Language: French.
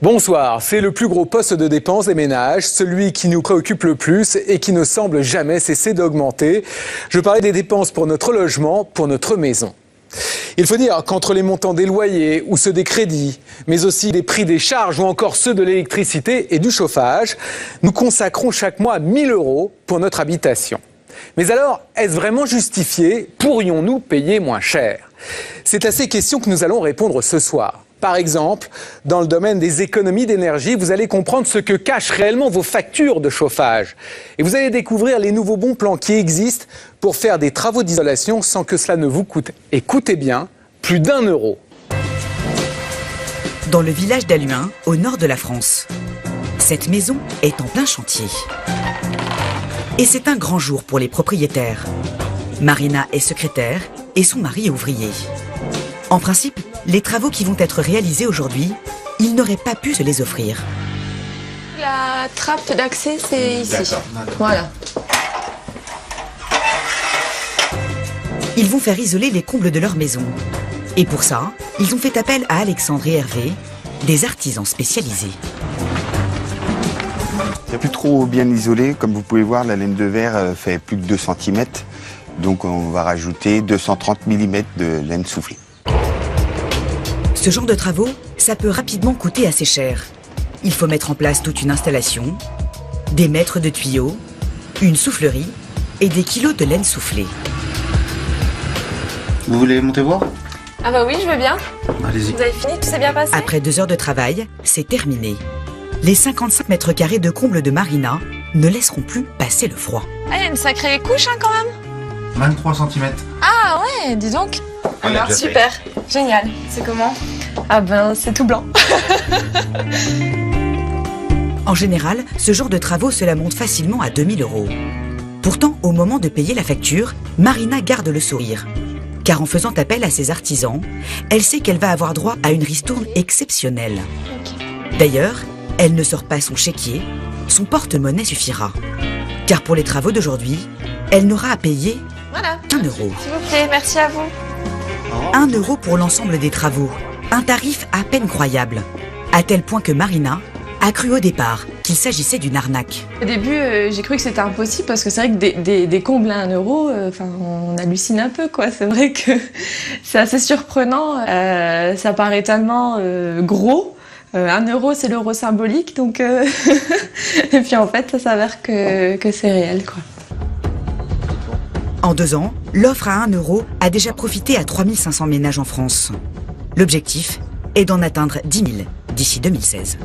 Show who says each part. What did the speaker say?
Speaker 1: Bonsoir, c'est le plus gros poste de dépense des ménages, celui qui nous préoccupe le plus et qui ne semble jamais cesser d'augmenter. Je parlais des dépenses pour notre logement, pour notre maison. Il faut dire qu'entre les montants des loyers ou ceux des crédits, mais aussi des prix des charges ou encore ceux de l'électricité et du chauffage, nous consacrons chaque mois 1 000 € pour notre habitation. Mais alors, est-ce vraiment justifié? Pourrions-nous payer moins cher? C'est à ces questions que nous allons répondre ce soir. Par exemple, dans le domaine des économies d'énergie, vous allez comprendre ce que cachent réellement vos factures de chauffage. Et vous allez découvrir les nouveaux bons plans qui existent pour faire des travaux d'isolation sans que cela ne vous coûte, écoutez bien, plus d'1 €.
Speaker 2: Dans le village d'Halluin, au nord de la France. Cette maison est en plein chantier. Et c'est un grand jour pour les propriétaires. Marina est secrétaire et son mari est ouvrier. En principe, les travaux qui vont être réalisés aujourd'hui, ils n'auraient pas pu se les offrir.
Speaker 3: La trappe d'accès, c'est ici. Voilà.
Speaker 2: Ils vont faire isoler les combles de leur maison. Et pour ça, ils ont fait appel à Alexandre et Hervé, des artisans spécialisés.
Speaker 4: C'est plus trop bien isolé. Comme vous pouvez voir, la laine de verre fait plus de 2 cm. Donc on va rajouter 230 mm de laine soufflée.
Speaker 2: Ce genre de travaux, ça peut rapidement coûter assez cher. Il faut mettre en place toute une installation, des mètres de tuyaux, une soufflerie et des kilos de laine soufflée.
Speaker 5: Vous voulez monter voir?
Speaker 3: Ah bah oui, je veux bien.
Speaker 5: Allez-y.
Speaker 3: Vous avez fini? Tout s'est bien passé?
Speaker 2: Après 2 heures de travail, c'est terminé. Les 55 mètres carrés de comble de Marina ne laisseront plus passer le froid.
Speaker 3: Ah, il y a une sacrée couche quand même.
Speaker 5: 23 cm.
Speaker 3: Ah ouais, dis donc. Alors, super, génial. C'est comment? Ah ben, c'est tout blanc.
Speaker 2: En général, ce genre de travaux se la monte facilement à 2 000 €. Pourtant, au moment de payer la facture, Marina garde le sourire. Car en faisant appel à ses artisans, elle sait qu'elle va avoir droit à une ristourne exceptionnelle. D'ailleurs, elle ne sort pas son chéquier, son porte-monnaie suffira. Car pour les travaux d'aujourd'hui, elle n'aura à payer
Speaker 3: Voilà.
Speaker 2: 1 €.
Speaker 3: S'il vous plaît, merci à vous.
Speaker 2: 1 € pour l'ensemble des travaux. Un tarif à peine croyable. À tel point que Marina a cru au départ qu'il s'agissait d'une arnaque.
Speaker 3: Au début, j'ai cru que c'était impossible parce que c'est vrai que des combles à 1 €, on hallucine un peu, quoi. C'est vrai que c'est assez surprenant. Ça paraît tellement gros. 1 €, c'est l'euro symbolique, donc et puis en fait, ça s'avère que c'est réel, quoi.
Speaker 2: En 2 ans, l'offre à 1 € a déjà profité à 3 500 ménages en France. L'objectif est d'en atteindre 10 000 d'ici 2016.